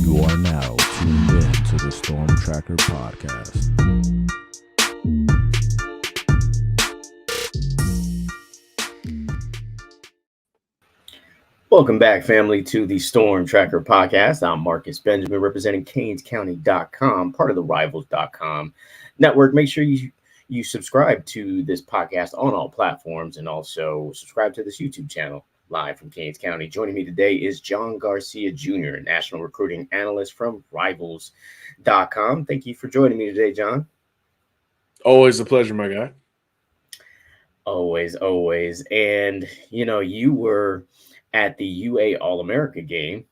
You are now tuned in to the Storm Tracker podcast. Welcome back, family, to the Storm Tracker podcast. I'm Marcus Benjamin, representing CanesCounty.com, part of the Rivals.com network. Make sure you subscribe to this podcast on all platforms and also subscribe to this YouTube channel live from Canes County. Joining me today is John Garcia Jr., national recruiting analyst from Rivals.com. Thank you for joining me today, John. Always a pleasure, my guy. Always. And, you were at the UA All-America game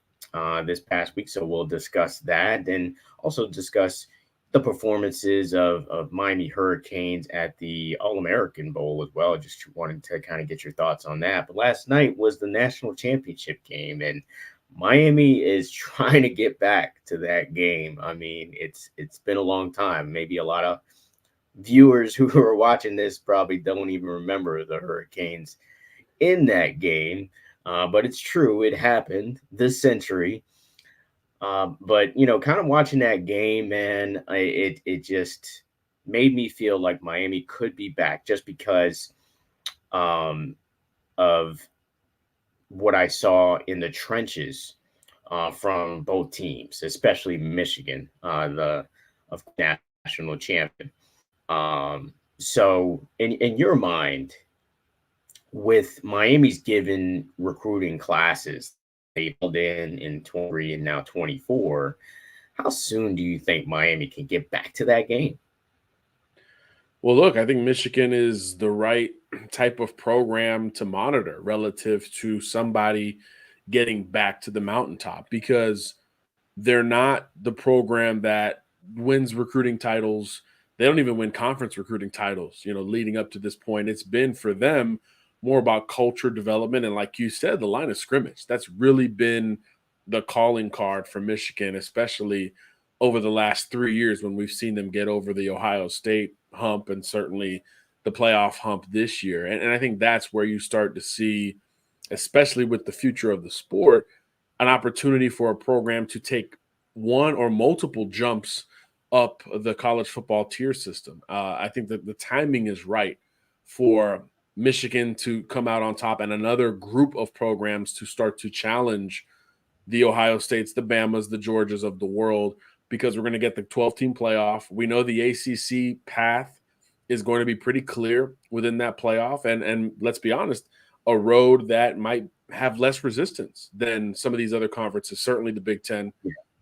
this past week, so we'll discuss that and also discuss the performances of Miami Hurricanes at the All-American Bowl as well. Just wanted to kind of get your thoughts on that. But last night was the national championship game, and Miami is trying to get back to that game. I mean, it's been a long time. Maybe a lot of viewers who are watching this probably don't even remember the Hurricanes in that game. But it's true. It happened this century. But, kind of watching that game, man, it just made me feel like Miami could be back just because of what I saw in the trenches from both teams, especially Michigan, the national champion. So in your mind, with Miami's given recruiting classes they pulled in 23 and now 24, how soon do you think Miami can get back to that game? Well, look, I think Michigan is the right type of program to monitor relative to somebody getting back to the mountaintop, because they're not the program that wins recruiting titles. They don't even win conference recruiting titles, leading up to this point. It's been for them more about culture development. And like you said, the line of scrimmage, that's really been the calling card for Michigan, especially over the last 3 years when we've seen them get over the Ohio State hump and certainly the playoff hump this year. And I think that's where you start to see, especially with the future of the sport, an opportunity for a program to take one or multiple jumps up the college football tier system. I think that the timing is right for Michigan to come out on top and another group of programs to start to challenge the Ohio States, the Bamas, the Georgias of the world, because we're going to get the 12-team playoff. We know the ACC path is going to be pretty clear within that playoff. And let's be honest, a road that might have less resistance than some of these other conferences, certainly the Big Ten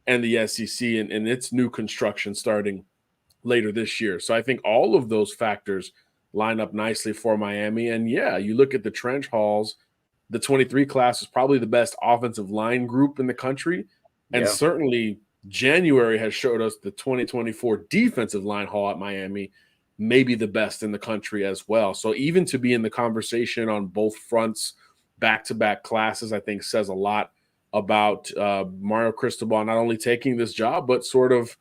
and the SEC and its new construction starting later this year. So I think all of those factors line up nicely for Miami. And yeah, you look at the trench hauls, the 23 class is probably the best offensive line group in the country. And certainly January has showed us the 2024 defensive line haul at Miami may be the best in the country as well. So even to be in the conversation on both fronts, back-to-back classes, I think says a lot about Mario Cristobal not only taking this job, but sort of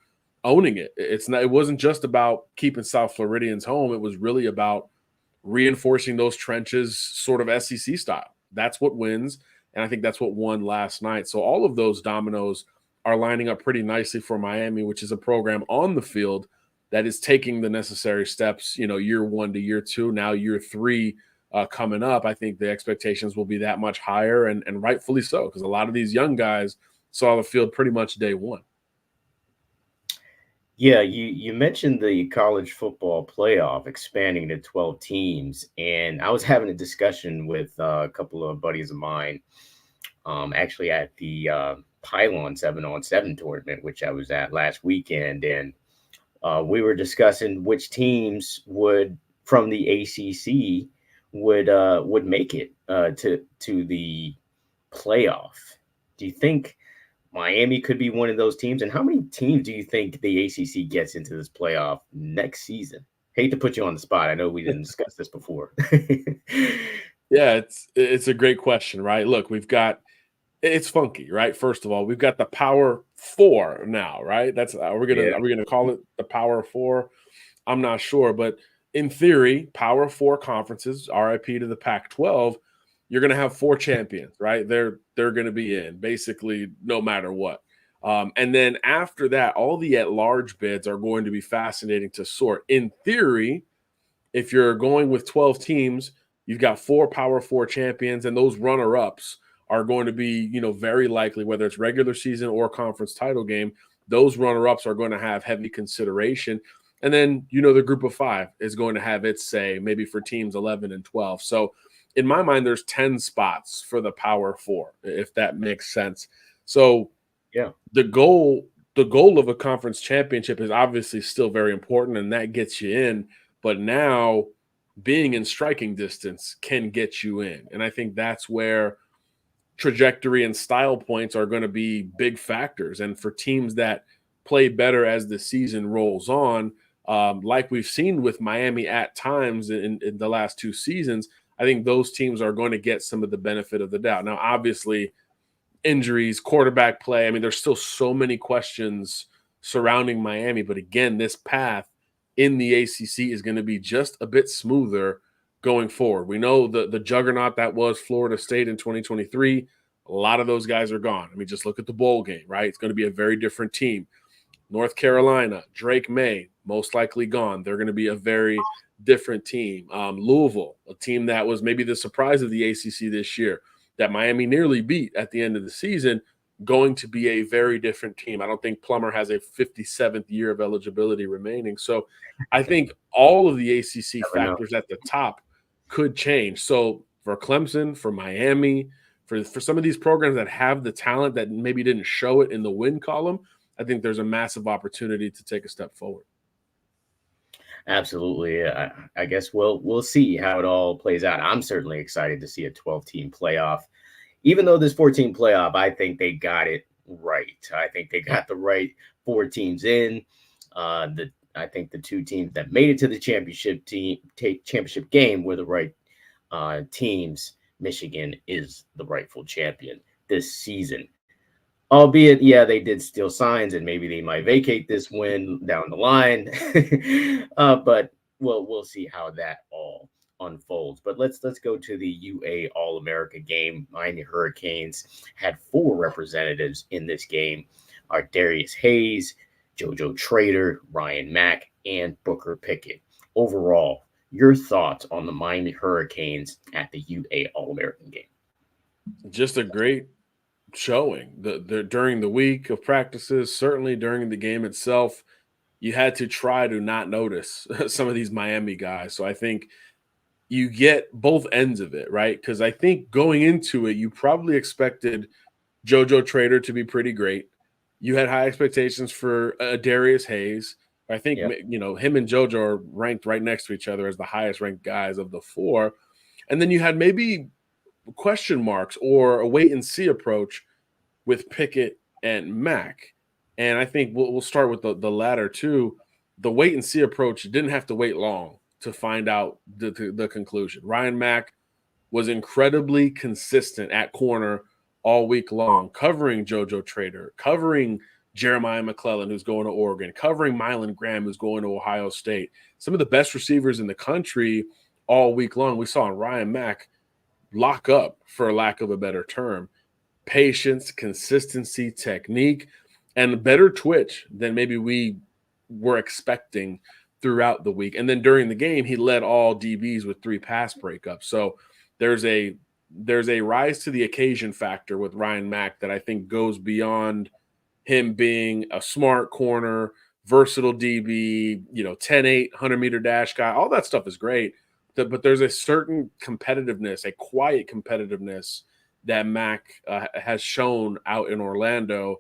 owning it. It wasn't just about keeping South Floridians home. It was really about reinforcing those trenches sort of SEC style. That's what wins. And I think that's what won last night. So all of those dominoes are lining up pretty nicely for Miami, which is a program on the field that is taking the necessary steps, year 1 to year 2, now year 3 coming up. I think the expectations will be that much higher and rightfully so, because a lot of these young guys saw the field pretty much day one. Yeah, you mentioned the college football playoff expanding to 12 teams, and I was having a discussion with a couple of buddies of mine, actually at the Pylon 7-on-7 tournament, which I was at last weekend, and we were discussing which teams from the ACC would make it to the playoff. Do you think Miami could be one of those teams? And how many teams do you think the ACC gets into this playoff next season? Hate to put you on the spot. I know we didn't discuss this before. Yeah, it's a great question, right? Look, it's funky, right? First of all, we've got the Power Four now, right? Are we gonna call it the Power Four? I'm not sure, but in theory, Power Four conferences, RIP to the Pac-12, you're going to have 4 champions, right? They're going to be in basically no matter what. And then after that, all the at-large bids are going to be fascinating to sort. In theory, if you're going with 12 teams, you've got 4 Power 4 champions, and those runner-ups are going to be, very likely, whether it's regular season or conference title game, those runner-ups are going to have heavy consideration. And then, the group of 5 is going to have its say, maybe for teams 11 and 12. So in my mind, there's 10 spots for the Power 4, if that makes sense. So yeah, the goal of a conference championship is obviously still very important, and that gets you in. But now being in striking distance can get you in. And I think that's where trajectory and style points are going to be big factors. And for teams that play better as the season rolls on, like we've seen with Miami at times in the last 2 seasons, I think those teams are going to get some of the benefit of the doubt. Now, obviously, injuries, quarterback play, I mean, there's still so many questions surrounding Miami. But again, this path in the ACC is going to be just a bit smoother going forward. We know the juggernaut that was Florida State in 2023. A lot of those guys are gone. I mean, just look at the bowl game, right? It's going to be a very different team. North Carolina, Drake May, most likely gone. They're going to be a very different team. Louisville, a team that was maybe the surprise of the ACC this year, that Miami nearly beat at the end of the season, going to be a very different team. I don't think Plummer has a 57th year of eligibility remaining. So I think all of the ACC factors at the top could change. So for Clemson, for Miami, for some of these programs that have the talent that maybe didn't show it in the win column, I think there's a massive opportunity to take a step forward. absolutely. I guess we'll see how it all plays out. I'm certainly excited to see a 12-team playoff. Even though this 14 playoff, I think they got it right. I think they got the right 4 teams in. I think the 2 teams that made it to the championship game were the right teams. Michigan is the rightful champion this season. Albeit, yeah, they did steal signs, and maybe they might vacate this win down the line. But we'll see how that all unfolds. But let's go to the UA All-America game. Miami Hurricanes had 4 representatives in this game: Darius Hayes, JoJo Trader, Ryan Mack, and Booker Pickett. Overall, your thoughts on the Miami Hurricanes at the UA All-American game? Just a great showing. During the week of practices, certainly during the game itself, you had to try to not notice some of these Miami guys. So I think you get both ends of it, right? Because I think going into it, you probably expected JoJo Trader to be pretty great. You had high expectations for Darius Hayes. I think, him and JoJo are ranked right next to each other as the highest ranked guys of the 4. And then you had maybe question marks or a wait and see approach with Pickett and Mack. And I think we'll start with the latter too. The wait and see approach didn't have to wait long to find out the conclusion. Ryan Mack was incredibly consistent at corner all week long, covering JoJo Trader, covering Jeremiah McClellan, who's going to Oregon, covering Mylan Graham, who's going to Ohio State. Some of the best receivers in the country all week long. We saw Ryan Mack lock up, for lack of a better term. Patience, consistency, technique, and better twitch than maybe we were expecting throughout the week. And then during the game, he led all DBs with 3 pass breakups. So there's a rise to the occasion factor with Ryan Mack that I think goes beyond him being a smart corner, versatile DB, 10-8, 100-meter dash guy. All that stuff is great. But there's a certain competitiveness, a quiet competitiveness that Mack has shown out in Orlando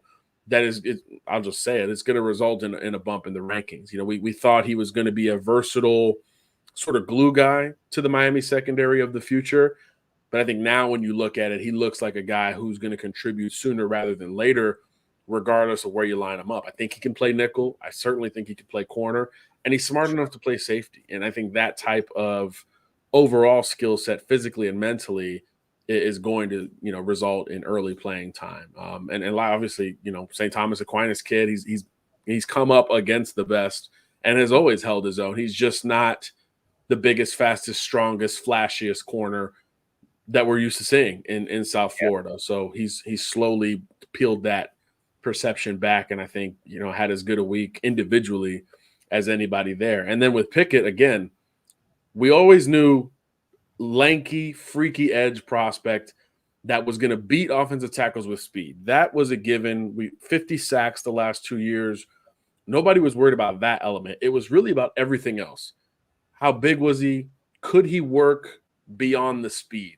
that is, I'll just say it, it's going to result in a bump in the rankings. We thought he was going to be a versatile sort of glue guy to the Miami secondary of the future. But I think now when you look at it, he looks like a guy who's going to contribute sooner rather than later, regardless of where you line him up. I think he can play nickel. I certainly think he can play corner. And he's smart enough to play safety. And I think that type of overall skill set, physically and mentally, is going to, result in early playing time. And obviously, St. Thomas Aquinas kid, he's come up against the best and has always held his own. He's just not the biggest, fastest, strongest, flashiest corner that we're used to seeing in South Florida. So he's slowly peeled that perception back, and I think, had as good a week individually as anybody there. And then with Pickett, again, we always knew lanky, freaky edge prospect that was going to beat offensive tackles with speed. That was a given. 50 sacks the last 2 years. Nobody was worried about that element. It was really about everything else. How big was he? Could he work beyond the speed?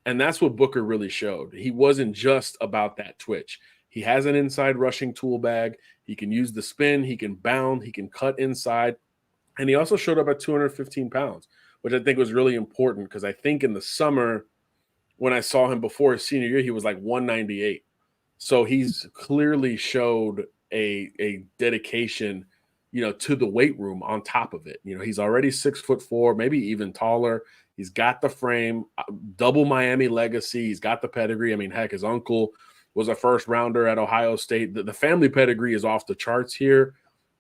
And that's what Booker really showed. He wasn't just about that twitch. He has an inside rushing tool bag. He can use the spin. He can bound. He can cut inside. And he also showed up at 215 pounds, which I think was really important because I think in the summer when I saw him before his senior year, he was like 198. So he's clearly showed a dedication, to the weight room on top of it. He's already 6'4", maybe even taller. He's got the frame, double Miami legacy. He's got the pedigree. I mean, heck, his uncle was a first rounder at Ohio State. The family pedigree is off the charts here.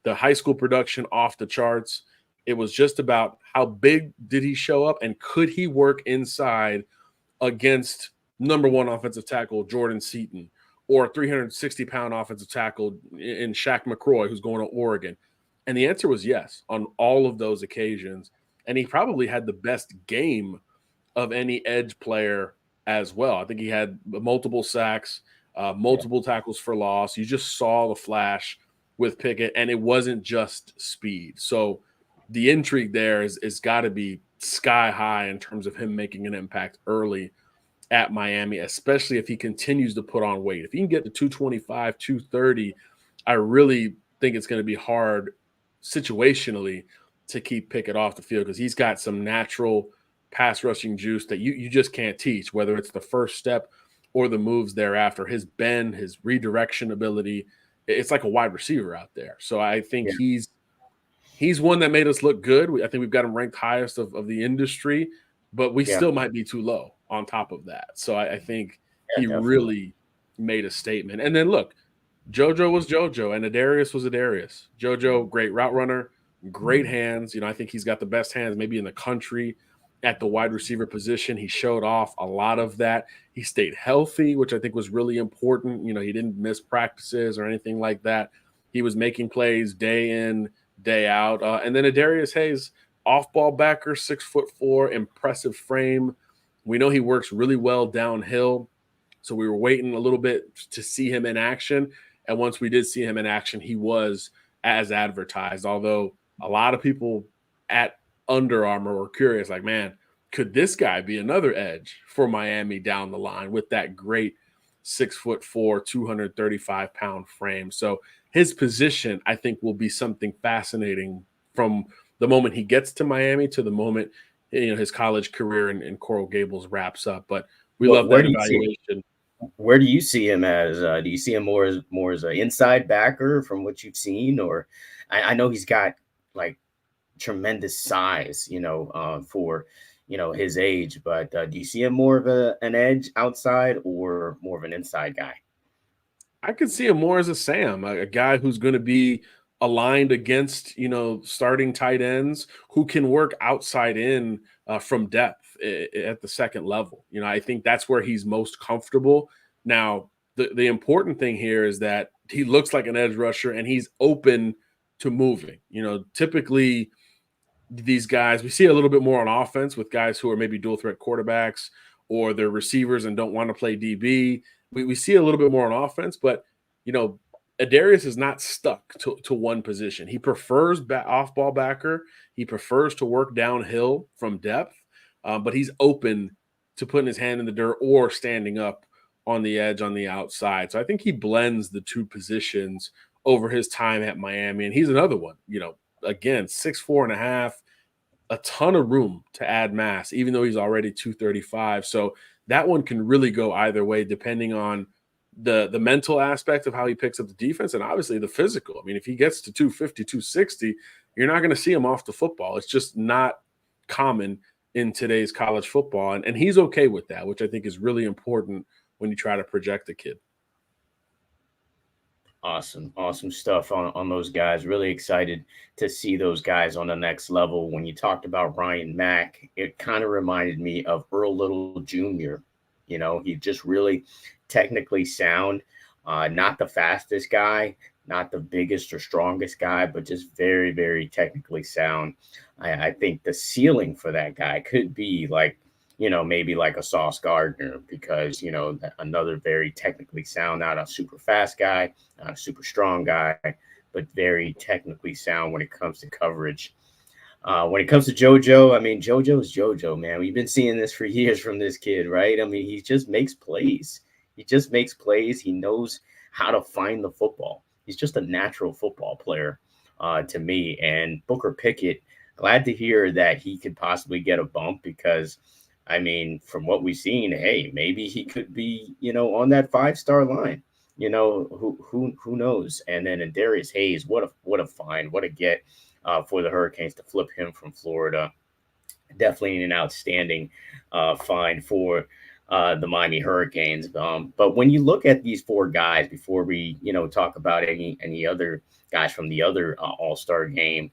The high school production off the charts. It was just about how big did he show up and could he work inside against number one offensive tackle Jordan Seaton or 360-pound offensive tackle in Shaq McCroy, who's going to Oregon. And the answer was yes on all of those occasions. And he probably had the best game of any edge player as well. I think he had multiple sacks, multiple tackles for loss. You just saw the flash with Pickett, and it wasn't just speed. So the intrigue there is got to be sky high in terms of him making an impact early at Miami, especially if he continues to put on weight. If he can get to 225, 230, I really think it's going to be hard situationally to keep Pickett off the field because he's got some natural pass rushing juice that you just can't teach, whether it's the first step or the moves thereafter. His bend, his redirection ability, it's like a wide receiver out there. So I think he's one that made us look good. I think we've got him ranked highest of the industry, but we still might be too low on top of that. So I think he really made a statement. And then look, JoJo was JoJo and Adarius was Adarius. JoJo, great route runner, great hands. I think he's got the best hands maybe in the country at the wide receiver position. He showed off a lot of that. He stayed healthy, which I think was really important. He didn't miss practices or anything like that. He was making plays day in, day out. And then Adarius Hayes, off-ball backer, 6'4", impressive frame. We know he works really well downhill. So we were waiting a little bit to see him in action. And once we did see him in action, he was as advertised. Although a lot of people at Under Armour were curious, like, man, could this guy be another edge for Miami down the line with that great 6'4", 235-pound frame? So his position, I think, will be something fascinating from the moment he gets to Miami to the moment his college career in Coral Gables wraps up. But we love that evaluation. Where do you see him as? Do you see him more as an inside backer from what you've seen, or I know he's got like tremendous size, for his age, but do you see him more of an edge outside or more of an inside guy? I could see him more as a Sam, a guy who's going to be aligned against, starting tight ends who can work outside in from depth at the second level. I think that's where he's most comfortable. Now, the important thing here is that he looks like an edge rusher and he's open to moving. Typically these guys, we see a little bit more on offense with guys who are maybe dual threat quarterbacks or they're receivers and don't want to play DB. We see a little bit more on offense, but, Adarius is not stuck to one position. He prefers off-ball backer. He prefers to work downhill from depth, but he's open to putting his hand in the dirt or standing up on the edge on the outside. So I think he blends the two positions over his time at Miami. And he's another one, again, 6'4.5", a ton of room to add mass, even though he's already 235. So that one can really go either way, depending on the mental aspect of how he picks up the defense and obviously the physical. I mean, if he gets to 250, 260, you're not going to see him off the football. It's just not common in today's college football. And he's okay with that, which I think is really important when you try to project a kid. Awesome stuff on those guys. Really excited to see those guys on the next level. When you talked about Ryan Mack, it kind of reminded me of Earl Little Jr. He just really technically sound. Not the fastest guy, not the biggest or strongest guy, but just very, very technically sound. I think the ceiling for that guy could be like, maybe like a Sauce Gardner, because, another very technically sound, not a super fast guy, not a super strong guy, but very technically sound when it comes to coverage. When it comes to JoJo, I mean, JoJo's JoJo, man. We've been seeing this for years from this kid, right? I mean, he just makes plays. He just makes plays. He knows how to find the football. He's just a natural football player to me. And Booker Pickett, glad to hear that he could possibly get a bump, because, I mean, from what we've seen, hey, maybe he could be, on that 5-star line. Who knows? And then Darius Hayes, what a find, what a get for the Hurricanes to flip him from Florida. Definitely an outstanding find for the Miami Hurricanes. But when you look at these 4 guys, before we talk about any other guys from the other All-Star game,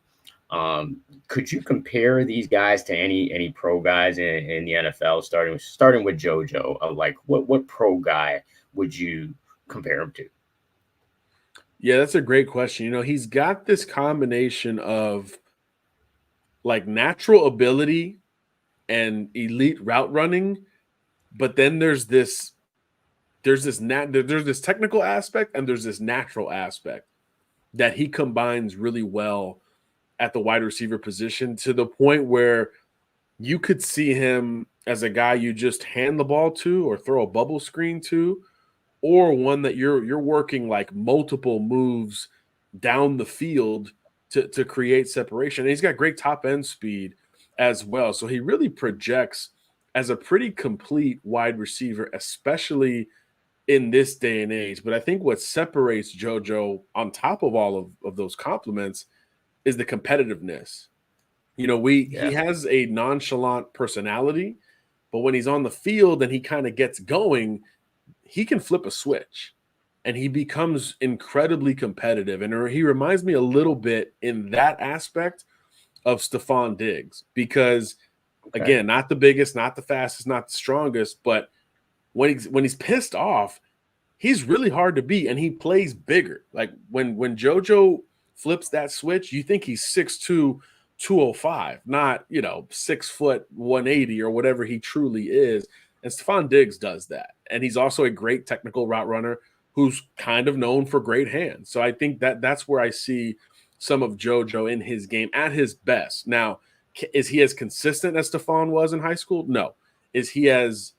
could you compare these guys to any pro guys in the NFL? Starting with JoJo, like what pro guy would you compare him to? Yeah, that's a great question. He's got this combination of like natural ability and elite route running, but then there's this technical aspect and there's this natural aspect that he combines really well at the wide receiver position, to the point where you could see him as a guy you just hand the ball to or throw a bubble screen to, or one that you're working like multiple moves down the field to create separation. And he's got great top end speed as well. So he really projects as a pretty complete wide receiver, especially in this day and age. But I think what separates JoJo on top of all of those compliments is the competitiveness. He has a nonchalant personality, but when he's on the field and he kind of gets going, he can flip a switch and he becomes incredibly competitive. And he reminds me a little bit in that aspect of Stephon Diggs, because again, not the biggest, not the fastest, not the strongest, but when he's pissed off, he's really hard to beat and he plays bigger. Like when JoJo flips that switch, you think he's 6'2", 205, not 6 foot 180 or whatever he truly is. And Stephon Diggs does that. And he's also a great technical route runner who's kind of known for great hands. So I think that's where I see some of JoJo in his game at his best. Now, is he as consistent as Stephon was in high school? No. Is he as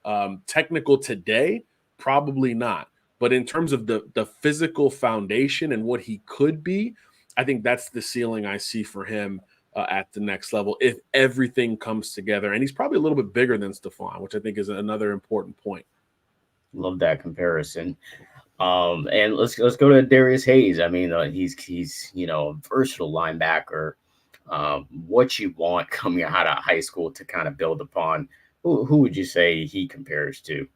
technical today? Probably not. But in terms of the physical foundation and what he could be, I think that's the ceiling I see for him at the next level if everything comes together. And he's probably a little bit bigger than Stephon, which I think is another important point. Love that comparison. And let's go to Darius Hayes. I mean, he's a versatile linebacker. What you want coming out of high school to kind of build upon. Who would you say he compares to?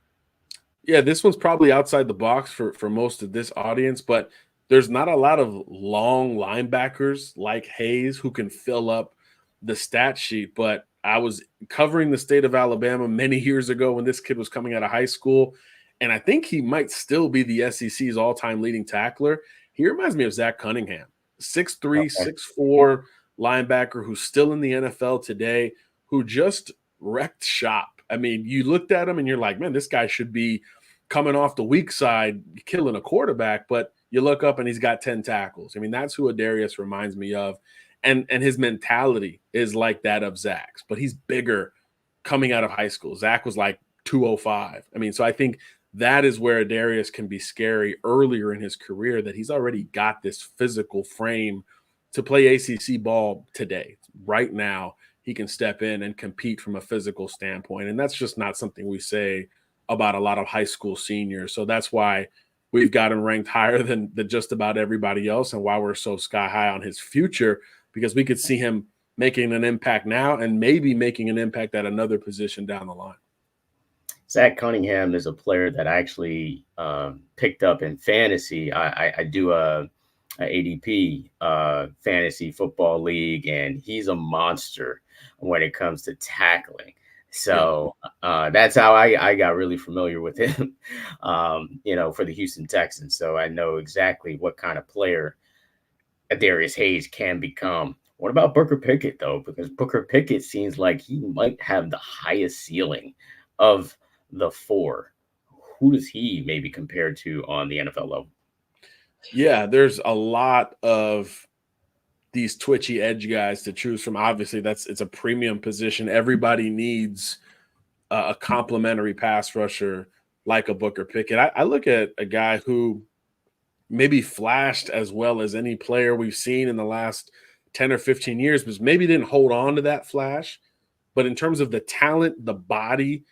Yeah, this one's probably outside the box for most of this audience, but there's not a lot of long linebackers like Hayes who can fill up the stat sheet. But I was covering the state of Alabama many years ago when this kid was coming out of high school, and I think he might still be the SEC's all-time leading tackler. He reminds me of Zach Cunningham, 6'3", 6'4", linebacker who's still in the NFL today, who just wrecked shop. I mean, you looked at him and you're like, man, this guy should be coming off the weak side, killing a quarterback, but you look up and he's got 10 tackles. I mean, that's who Adarius reminds me of. And his mentality is like that of Zach's, but he's bigger coming out of high school. Zach was like 205. I mean, so I think that is where Adarius can be scary earlier in his career, that he's already got this physical frame to play ACC ball today. Right now, he can step in and compete from a physical standpoint. And that's just not something we say about a lot of high school seniors. So that's why we've got him ranked higher than just about everybody else, and why we're so sky high on his future, because we could see him making an impact now and maybe making an impact at another position down the line. Zach Cunningham is a player that I actually picked up in fantasy. I do a ADP fantasy football league, and he's a monster when it comes to tackling. So that's how I got really familiar with him, for the Houston Texans. So I know exactly what kind of player Darius Hayes can become. What about Booker Pickett, though? Because Booker Pickett seems like he might have the highest ceiling of the four. Who does he maybe compare to on the NFL level? Yeah, there's a lot of these twitchy edge guys to choose from. Obviously, it's a premium position. Everybody needs a complimentary pass rusher like a Booker Pickett. I look at a guy who maybe flashed as well as any player we've seen in the last 10 or 15 years, but maybe didn't hold on to that flash. But in terms of the talent, the body,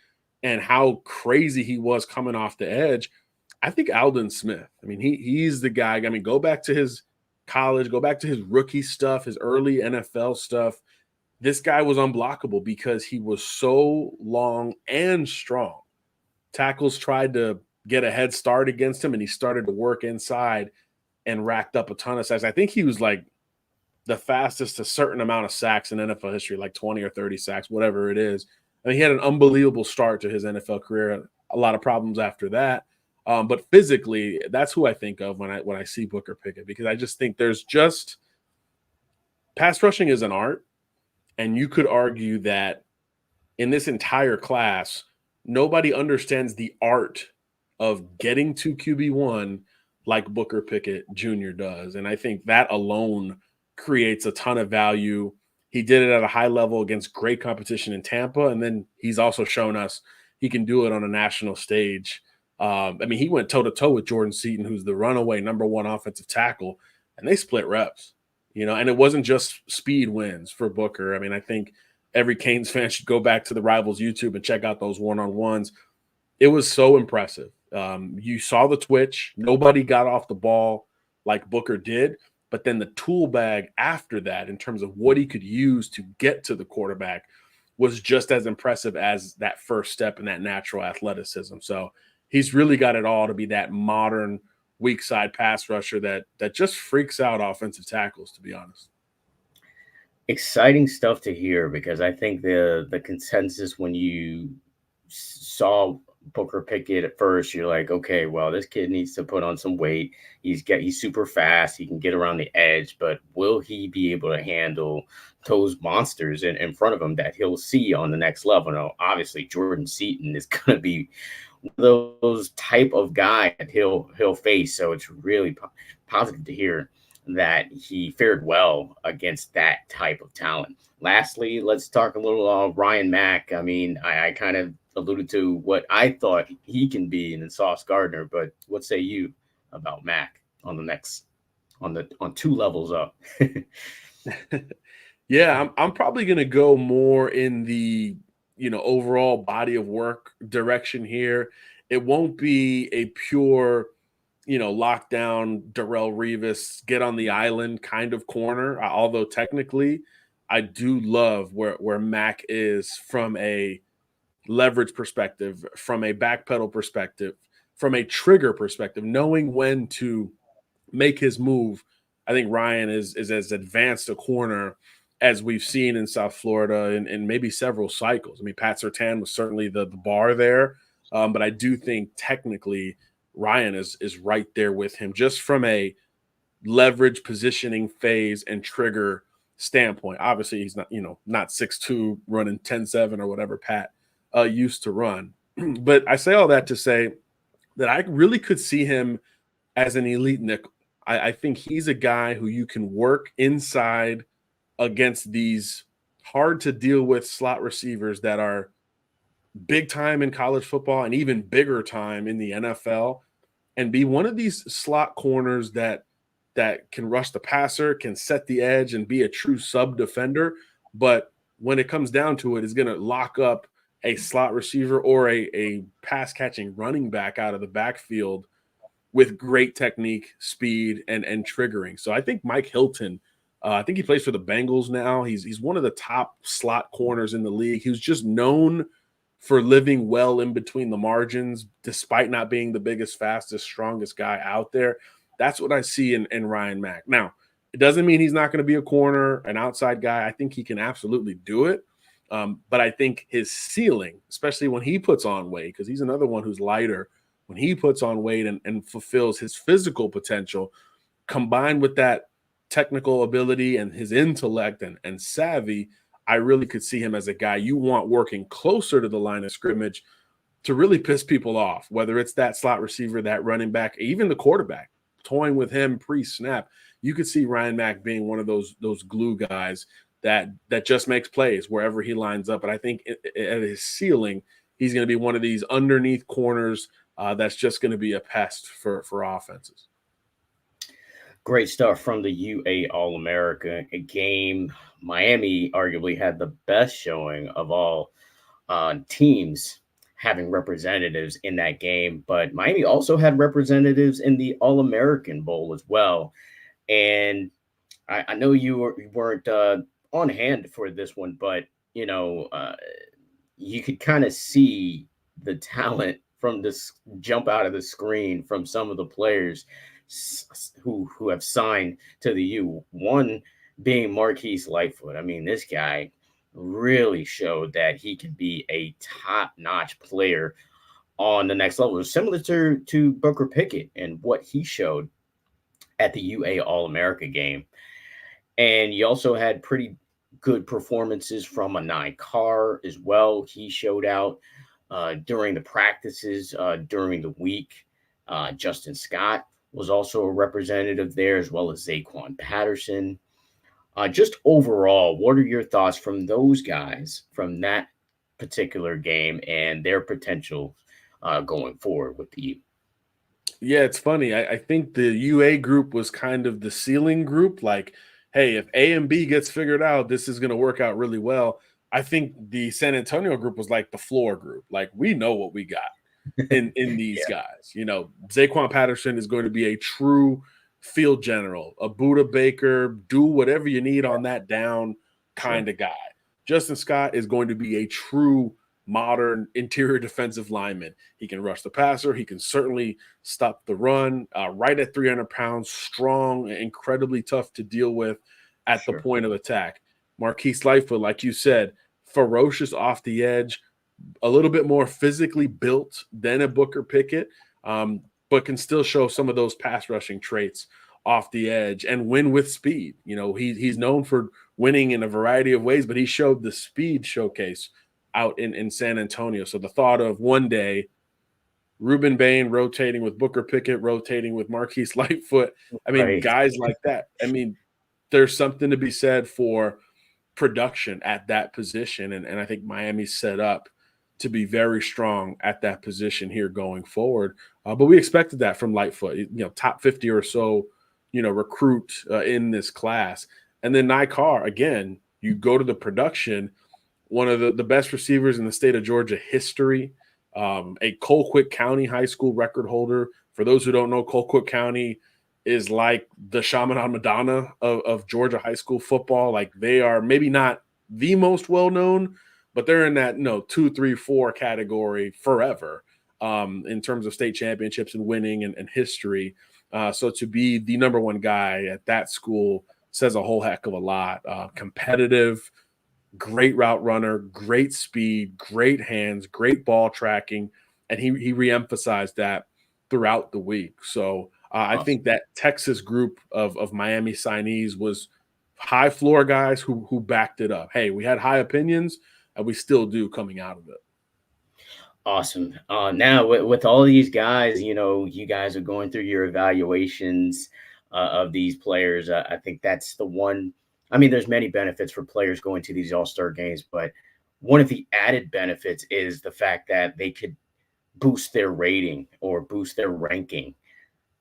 and how crazy he was coming off the edge, I think Aldon Smith. I mean, he's the guy. I mean, go back to his college, go back to his rookie stuff, his early NFL stuff. This guy was unblockable because he was so long and strong. Tackles tried to get a head start against him, and he started to work inside and racked up a ton of sacks. I think he was like the fastest a certain amount of sacks in NFL history, like 20 or 30 sacks, whatever it is. I mean, he had an unbelievable start to his NFL career. A lot of problems after that. But physically, that's who I think of when I see Booker Pickett, because I just think there's just pass rushing is an art. And you could argue that in this entire class, nobody understands the art of getting to QB1 like Booker Pickett Jr. does. And I think that alone creates a ton of value. He did it at a high level against great competition in Tampa. And then he's also shown us he can do it on a national stage. I mean, he went toe-to-toe with Jordan Seaton, who's the runaway #1 offensive tackle, and they split reps, and it wasn't just speed wins for Booker. I mean, I think every Canes fan should go back to the Rivals YouTube and check out those one-on-ones. It was so impressive. You saw the twitch. Nobody got off the ball like Booker did. But then the tool bag after that, in terms of what he could use to get to the quarterback, was just as impressive as that first step in that natural athleticism. So he's really got it all to be that modern weak side pass rusher that just freaks out offensive tackles, to be honest. Exciting stuff to hear, because I think the consensus when you saw Booker Pickett at first, you're like, okay, well, this kid needs to put on some weight. He's super fast. He can get around the edge, but will he be able to handle those monsters in front of him that he'll see on the next level? Now, obviously, Jordan Seaton is going to be one of those type of guy that he'll face. So it's really positive to hear that he fared well against that type of talent. Lastly, let's talk a little Ryan Mack. I mean, I kind of alluded to what I thought he can be in Sauce Gardner, but what say you about Mack on two levels up? Yeah, I'm probably going to go more in the overall body of work direction here. It won't be a pure lockdown Darrell Revis get on the island kind of corner. Although technically, I do love where Mac is from a leverage perspective, from a backpedal perspective, from a trigger perspective, knowing when to make his move. I think Ryan is as advanced a corner as we've seen in South Florida in maybe several cycles. I mean, Pat Surtain was certainly the bar there, but I do think technically Ryan is right there with him, just from a leverage, positioning, phase, and trigger standpoint. Obviously, he's not 6'2", running 10-7 or whatever Pat used to run. But I say all that to say that I really could see him as an elite nickel. I think he's a guy who you can work inside against these hard to deal with slot receivers that are big time in college football and even bigger time in the NFL, and be one of these slot corners that can rush the passer, can set the edge, and be a true sub defender. But when it comes down to it, is going to lock up a slot receiver or a pass catching running back out of the backfield with great technique, speed, and triggering. So I think Mike Hilton, I think he plays for the Bengals now. He's one of the top slot corners in the league. He was just known for living well in between the margins, despite not being the biggest, fastest, strongest guy out there. That's what I see in Ryan Mack. Now, it doesn't mean he's not going to be a corner, an outside guy. I think he can absolutely do it. But I think his ceiling, especially when he puts on weight, because he's another one who's lighter, when he puts on weight and fulfills his physical potential, combined with that technical ability and his intellect and savvy, I really could see him as a guy you want working closer to the line of scrimmage to really piss people off, whether it's that slot receiver, that running back, even the quarterback, toying with him pre-snap. You could see Ryan Mack being one of those glue guys that just makes plays wherever he lines up. And I think at his ceiling, he's going to be one of these underneath corners that's just going to be a pest for offenses. Great stuff from the UA All-America game. Miami arguably had the best showing of all teams having representatives in that game, but Miami also had representatives in the All-American Bowl as well. And I know you weren't on hand for this one, but you could kind of see the talent from this jump out of the screen from some of the players who have signed to the U. One being Marquise Lightfoot. I mean, this guy really showed that he can be a top-notch player on the next level. Similar to Booker Pickett and what he showed at the UA All-America game. And you also had pretty good performances from Anai Carr as well. He showed out during the practices during the week. Justin Scott was also a representative there, as well as Zaquan Patterson. Just overall, what are your thoughts from those guys from that particular game and their potential going forward with the U? Yeah, it's funny. I think the UA group was kind of the ceiling group. Like, hey, if A and B gets figured out, this is going to work out really well. I think the San Antonio group was like the floor group. Like, we know what we got in these guys. Zaquan Patterson is going to be a true field general, a Buda Baker, do whatever you need on that down kind of guy. Justin Scott is going to be a true modern interior defensive lineman. He can rush the passer. He can certainly stop the run. Right at 300 pounds, strong, incredibly tough to deal with at the point of attack. Marquise Lightfoot, like you said, ferocious off the edge, a little bit more physically built than a Booker Pickett, but can still show some of those pass rushing traits off the edge and win with speed. He's known for winning in a variety of ways, but he showed the speed showcase out in San Antonio. So the thought of one day Ruben Bain rotating with Booker Pickett, rotating with Marquise Lightfoot, guys like that. There's something to be said for production at that position. And I think Miami's set up to be very strong at that position here going forward. But we expected that from Lightfoot, top 50 or so, recruit in this class. And then Naikar, again, you go to the production, one of the best receivers in the state of Georgia history, a Colquitt County high school record holder. For those who don't know, Colquitt County is like the Chaminade Madonna of Georgia high school football. Like, they are maybe not the most well-known, but they're in that 2, 3, 4 category forever in terms of state championships and winning and history. So to be the number one guy at that school says a whole heck of a lot. Competitive, great route runner, great speed, great hands, great ball tracking, and he reemphasized that throughout the week. So awesome. I think that Texas group of Miami signees was high floor guys who backed it up. Hey, we had high opinions, and we still do coming out of it. Awesome. Now with all these guys, you guys are going through your evaluations of these players. I think that's the one. There's many benefits for players going to these all-star games, but one of the added benefits is the fact that they could boost their rating or boost their ranking.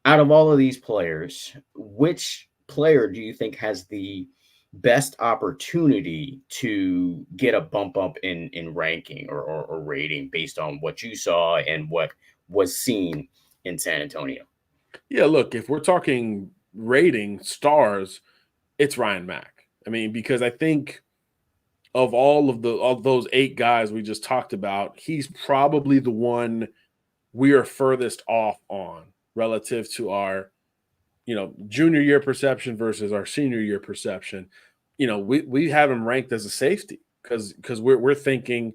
Out of all of these players, which player do you think has the best opportunity to get a bump up in ranking or rating based on what you saw and what was seen in San Antonio? Yeah, look, if we're talking rating stars, it's Ryan Mack. Because I think of all of those 8 guys we just talked about, he's probably the one we are furthest off on relative to our, junior year perception versus our senior year perception. We have him ranked as a safety. because we're thinking Well,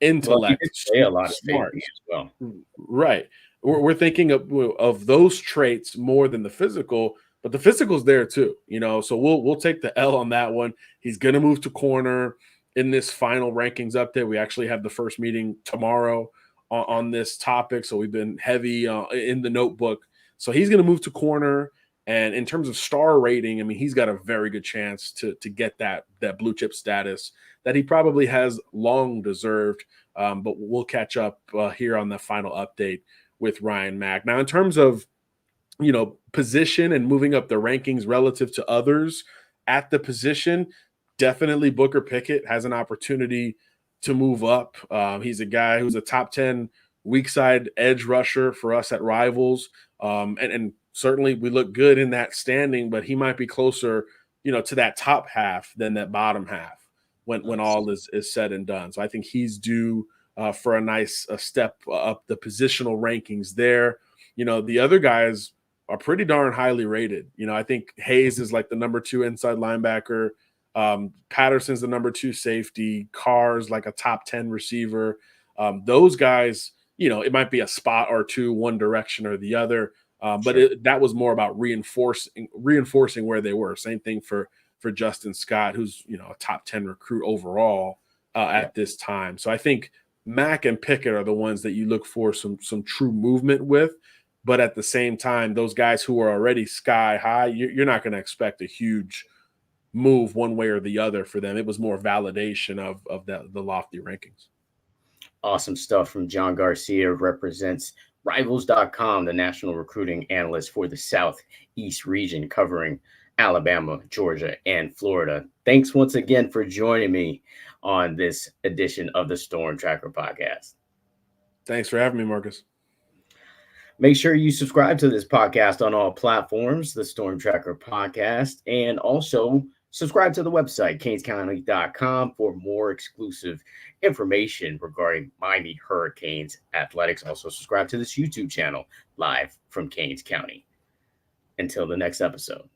he intellect, did say a lot of smart, safety as well. right? We're thinking of those traits more than the physical, but the physical's there too, So we'll take the L on that one. He's going to move to corner in this final rankings update. We actually have the first meeting tomorrow on this topic, so we've been heavy in the notebook. So he's going to move to corner. And in terms of star rating, I mean, he's got a very good chance to get that blue chip status that he probably has long deserved. But we'll catch up here on the final update with Ryan Mack. Now, in terms of, position and moving up the rankings relative to others at the position, definitely Booker Pickett has an opportunity to move up. He's a guy who's a top 10 weak side edge rusher for us at Rivals. And certainly we look good in that standing, but he might be closer, to that top half than that bottom half when all is said and done. So I think he's due for a nice step up the positional rankings there. The other guys are pretty darn highly rated. I think Hayes is like the number 2 inside linebacker. Patterson's the number 2 safety. Carr's like a top 10 receiver. Those guys, it might be a spot or two, one direction or the other. But that was more about reinforcing where they were. Same thing for Justin Scott, who's a top 10 recruit overall at this time. So I think Mack and Pickett are the ones that you look for some true movement with. But at the same time, those guys who are already sky high, you're not going to expect a huge move one way or the other for them. It was more validation of the lofty rankings. Awesome stuff from John Garcia, represents Rivals.com, the national recruiting analyst for the Southeast region, covering Alabama, Georgia, and Florida. Thanks once again for joining me on this edition of the Storm Tracker podcast. Thanks for having me, Marcus. Make sure you subscribe to this podcast on all platforms, the Storm Tracker podcast, and also subscribe to the website, canescounty.com, for more exclusive information regarding Miami Hurricanes athletics. Also subscribe to this YouTube channel, live from Canes County. Until the next episode.